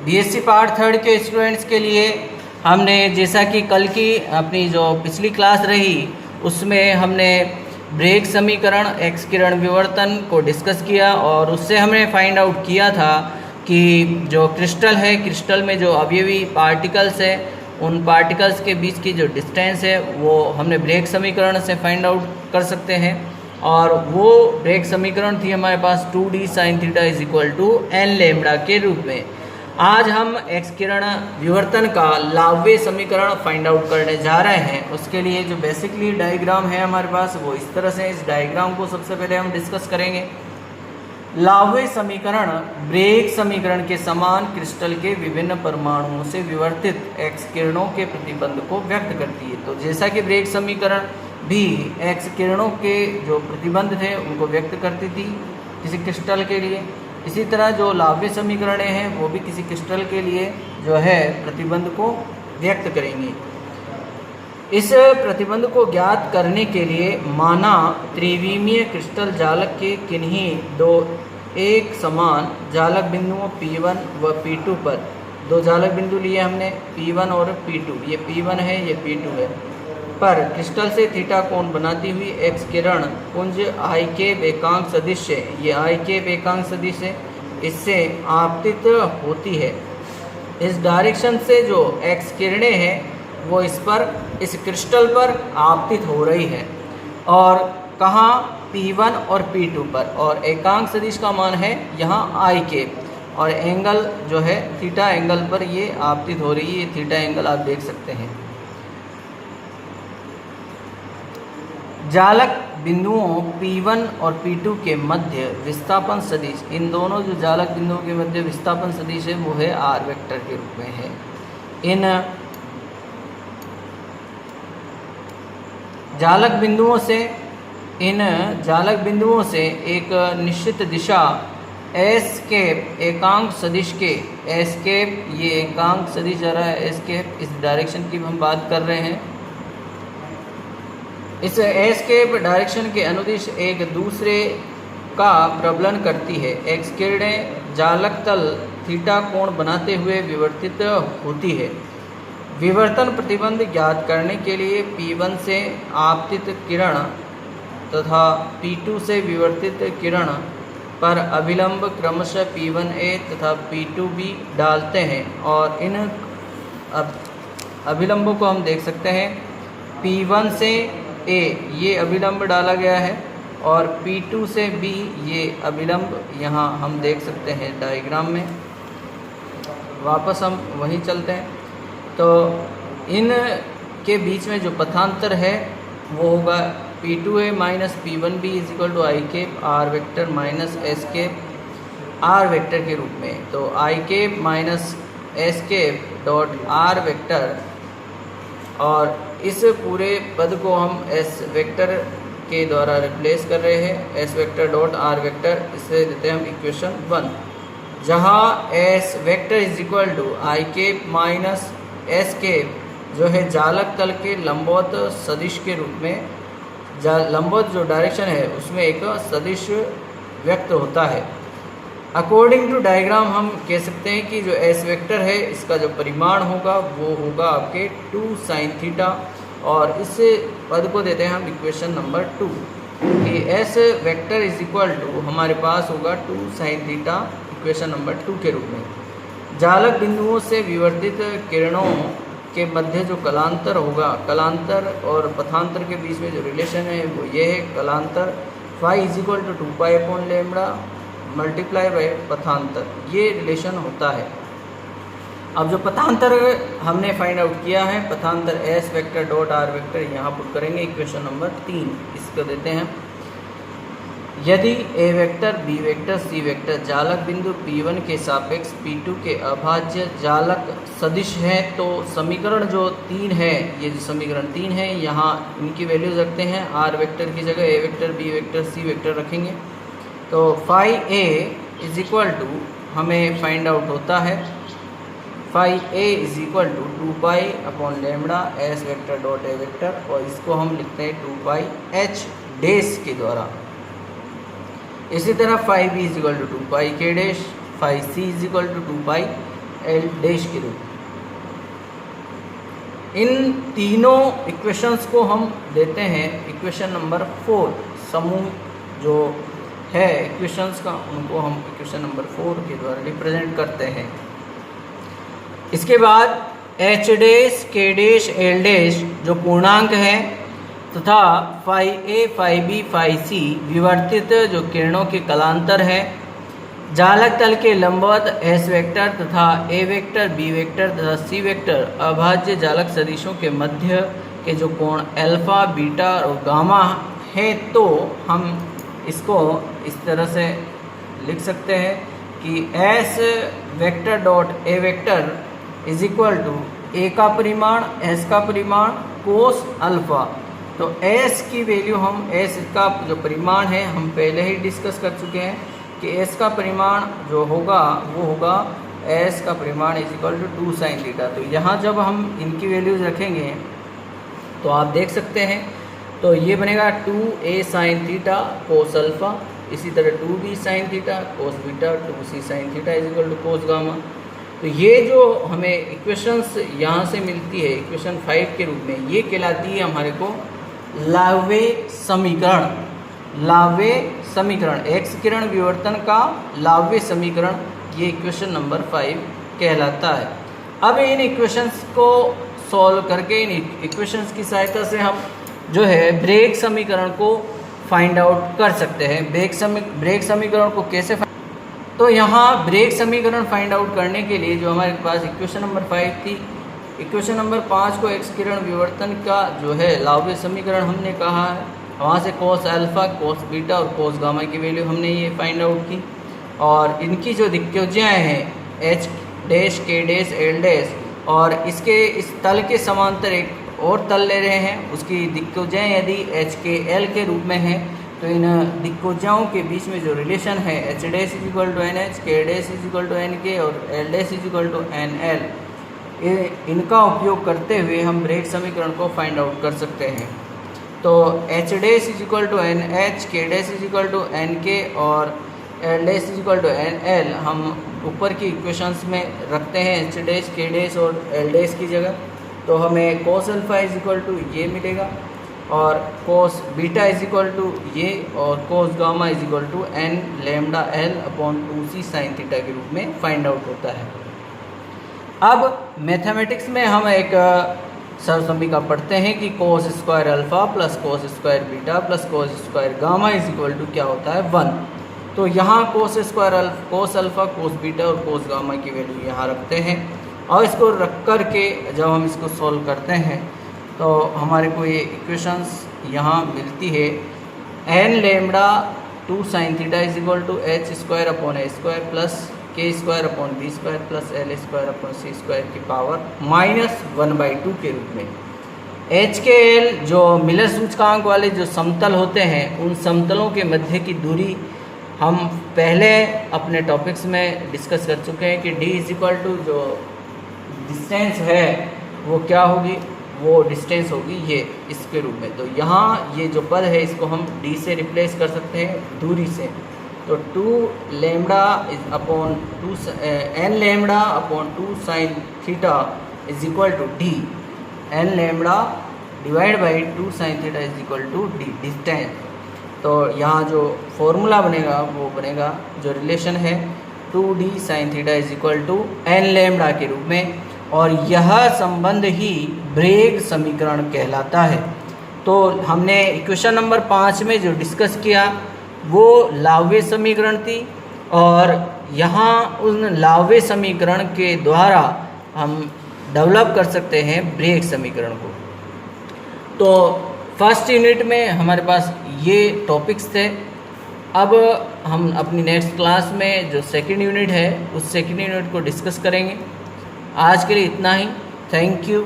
BSc part third के students के लिए हमने जैसा कि कल की अपनी जो पिछली क्लास रही उसमें हमने ब्रेग समीकरण, एक्स किरण विवर्तन को डिस्कस किया और उससे हमने फाइंड आउट किया था कि जो क्रिस्टल है, क्रिस्टल में जो अवयवी पार्टिकल्स है, उन पार्टिकल्स के बीच की जो डिस्टेंस है वो हमने ब्रेग समीकरण से फाइंड आउट कर सकते हैं। और वो ब्रेग समीकरण थी हमारे पास 2d sin theta is equal to n lambda के रूप में। आज हम एक्स किरण विवर्तन का लाव्य समीकरण फाइंड आउट करने जा रहे हैं। उसके लिए जो बेसिकली डायग्राम है हमारे पास वो इस तरह से, इस डायग्राम को सबसे पहले हम डिस्कस करेंगे। लाव्य समीकरण ब्रेग समीकरण के समान क्रिस्टल के विभिन्न परमाणुओं से विवर्तित एक्स किरणों के प्रतिबंध को व्यक्त करती है। तो जैसा कि ब्रेग समीकरण भी एक्स किरणों के जो प्रतिबंध थे उनको व्यक्त करती थी किसी क्रिस्टल के लिए, इसी तरह जो लाव्य समीकरणें हैं वो भी किसी क्रिस्टल के लिए जो है प्रतिबंध को व्यक्त करेंगी। इस प्रतिबंध को ज्ञात करने के लिए माना त्रिविमीय क्रिस्टल जालक के किन्हीं दो एक समान जालक बिंदुओं P1 व P2 पर दो जालक बिंदु लिए हमने P1 और P2, ये P1 है ये P2 है, पर क्रिस्टल से थीटा कोण बनाती हुई एक्स किरण पुंज आई के एकांक सदिश है, ये आई के एकांक सदिश है, इससे आपतित होती है। इस डायरेक्शन से जो एक्स किरणें हैं वो इस क्रिस्टल पर आपतित हो रही है और कहाँ, P1 और P2 पर, और एकांक सदिश का मान है यहाँ आई के, और एंगल जो है थीटा एंगल पर ये आपतित हो रही है, थीटा एंगल आप देख सकते हैं। जालक बिंदुओं P1 और P2 के मध्य विस्थापन सदिश, इन दोनों जो जालक बिंदुओं के मध्य विस्थापन सदिश है वो है r वेक्टर के रूप में है। इन जालक बिंदुओं से एक निश्चित दिशा एस कैप एकांक सदिश के, एस कैप ये एकांक सदिश आ रहा है, एस कैप इस डायरेक्शन की हम बात कर रहे हैं। इस एस कैप डायरेक्शन के अनुदिश एक दूसरे का प्रबलन करती है। एक्स किरणें जालक तल थीटा कोण बनाते हुए विवर्तित होती है। विवर्तन प्रतिबंध ज्ञात करने के लिए P1 से आपतित किरण तथा P2 से विवर्तित किरण पर अभिलंब क्रमशः P1A तथा P2B डालते हैं और इन अभिलंबों को हम देख सकते हैं। P1 से A ये अभिलंब डाला गया है और P2 से B ये अभिलंब यहाँ हम देख सकते हैं डायग्राम में। वापस हम वहीं चलते हैं तो इन के बीच में जो पथांतर है वो होगा P2A minus P1B is equal to I cap R vector minus S cap R vector के रूप में। तो I cap minus S cap dot R vector, और इस पूरे पद को हम एस वेक्टर के द्वारा रिप्लेस कर रहे हैं, S vector dot R vector, इससे देते हैं हम इक्वेशन 1, जहाँ S vector is equal to I cap minus S cap जो है जालक तल के लंबवत सदिश के रूप में, लंबवत जो डायरेक्शन है उसमें एक सदिश व्यक्त होता है। अकॉर्डिंग टू डायग्राम हम कह सकते हैं कि जो एस वेक्टर है इसका जो परिमाण होगा वो होगा आपके 2 sin थीटा, और इस पद को देते हैं हम इक्वेशन नंबर 2 कि S vector is equal to हमारे पास होगा 2 sin थीटा इक्वेशन नंबर 2 के रूप में। जालक बिंदुओं से विवर्तित किरणों के मध्य जो कलांतर होगा, कलांतर और पथांतर के बीच में जो रिलेशन है वो ये है, कलांतर phi is equal to 2 pi upon lambda multiply by पथांतर, ये रिलेशन होता है। अब जो पथांतर हमने फाइंड आउट किया है, पथांतर S vector dot R vector यहाँ पुट करेंगे इक्वेशन नंबर 3, इसको देते हैं। यदि A vector B vector C vector जालक बिंदु P1 के सापेक्ष P2 के अभाज्य जालक सदिश है तो समीकरण जो 3 है, ये जो समीकरण 3 है यहाँ इनकी वैल्यूज रखते हैं, आर वेक्टर की जगह A vector B vector C vector रखेंगे। तो phi A is equal to हमें फाइंड आउट होता है, phi A is equal to 2 pi upon lambda S vector dot A vector, और इसको हम लिखते हैं 2 पाई एच डैश के द्वारा। इसी तरह phi B is equal to 2 pi K dash, phi C is equal to 2 pi L dash के रूप में। इन तीनों इक्वेशंस को हम देते हैं इक्वेशन नंबर 4, समूह जो है इक्वेशंस का उनको हम इक्वेशन नंबर 4 के द्वारा रिप्रेजेंट करते हैं। इसके बाद H dash K dash L dash जो पूर्णांक है तथा फाई ए फाई बी फाई सी विवर्तित जो किरणों के कलांतर है, जालक तल के लंबवत एस वेक्टर तथा ए वेक्टर बी वेक्टर तथा सी वेक्टर अभाज्य जालक सदिशों के मध्य के जो कोण अल्फा बीटा और गामा है, तो हम इसको इस तरह से लिख सकते हैं कि S vector dot A vector is equal to A का परिमाण एस का परिमाण कोस अल्फा। तो एस की वैल्यू हम एस का जो परिमाण है हम पहले ही डिस्कस कर चुके हैं कि एस का परिमाण जो होगा वो होगा एस का परिमाण is equal to 2 sine theta. तो यहाँ जब हम इनकी वैल्यूज रखेंगे तो आप देख सकते हैं, तो ये बनेगा 2a sign theta cos alpha, इसी तरह 2b sine theta cos beta, 2c sine theta is equal to cos gamma. तो ये जो हमें इक्वेशंस यहाँ से मिलती है इक्वेशन 5 के रूप में, ये कहलाती है हमारे को लावे समीकरण। लावे समीकरण, एक्स किरण विवर्तन का लावे समीकरण, ये इक्वेशन नंबर 5 कहलाता है। अब इन इक्वेशंस को सॉल्व करके इन इक्वेशंस की सहायता से हम जो है ब्रेग समीकरण को फाइंड आउट कर सकते हैं। ब्रेग समीकरण को कैसे तो यहाँ ब्रेग समीकरण फाइंड आउट करने के लिए जो हमारे पास इक्वेशन नंबर 5 थी, इक्वेशन नंबर 5 को एक्स किरण विवर्तन का जो है लावे समीकरण हमने कहा है, वहाँ से कोस अल्फा कोस बीटा और कोस गामा की वैल्यू हमने ये फाइंड आउट की, और इनकी जो दिक्कोज्याएँ हैं H dash K dash L dash और इसके इस तल के समांतर एक और तल ले रहे हैं, उसकी दिक्कोज्याएँ यदि एच के एल के रूप में है तो इन दिक्कोज्याओं के बीच में जो रिलेशन है H dash is equal to N H, K dash is equal to N K और L dash is equal to N L, इनका उपयोग करते हुए हम ब्रेग समीकरण को फाइंड आउट कर सकते हैं। तो H dash is equal to N H, K dash is equal to N K और L dash is equal to N L हम ऊपर की इक्वेशंस में रखते हैं एच डैश के डैश और एल डैश की जगह, तो हमें cos alpha is equal to ये मिलेगा और cos beta is equal to ये और cos gamma is equal to N lambda L upon 2c sine theta के रूप में फाइंड आउट होता है। अब मैथमेटिक्स में हम एक सरसमीका पढ़ते हैं कि cos square alpha plus cos square beta plus cos square gamma is equal to क्या होता है 1। तो यहाँ कोस अल्फा कोस बीटा और कोस गामा की वैल्यू यहाँ रखते हैं और इसको रख कर के जब हम इसको सॉल्व करते हैं तो हमारे को ये इक्वेशंस यहाँ मिलती है N lambda 2 sine theta is equal to H square upon A square plus K square upon B square plus L square upon C square की पावर -1/2 के रूप में। एच के एल जो मिलर सूचकांक वाले जो समतल होते हैं उन समतलों के मध्य की दूरी हम पहले अपने टॉपिक्स में डिस्कस कर चुके हैं कि d इज इक्वल टू जो डिस्टेंस है वो क्या होगी, वो डिस्टेंस होगी ये इसके रूप में। तो यहाँ ये जो पद है इसको हम d से रिप्लेस कर सकते हैं दूरी से, तो 2 lambda is upon 2 N lambda upon 2 sine theta is equal to d, N lambda divide by 2 sine theta is equal to d distance. तो यहाँ जो फॉर्मूला बनेगा वो बनेगा जो रिलेशन है 2d sine theta is equal to N lambda के रूप में, और यह संबंध ही ब्रेग समीकरण कहलाता है। तो हमने इक्वेशन नंबर 5 में जो डिस्कस किया वो लावे समीकरण थी, और यहाँ उन लावे समीकरण के द्वारा हम डेवलप कर सकते हैं ब्रेग समीकरण को। तो फर्स्ट यूनिट में हमारे पास ये टॉपिक्स थे। अब हम अपनी नेक्स्ट क्लास में जो सेकंड यूनिट है उस सेकंड यूनिट को डिस्कस करेंगे। आज के लिए इतना ही। Thank you.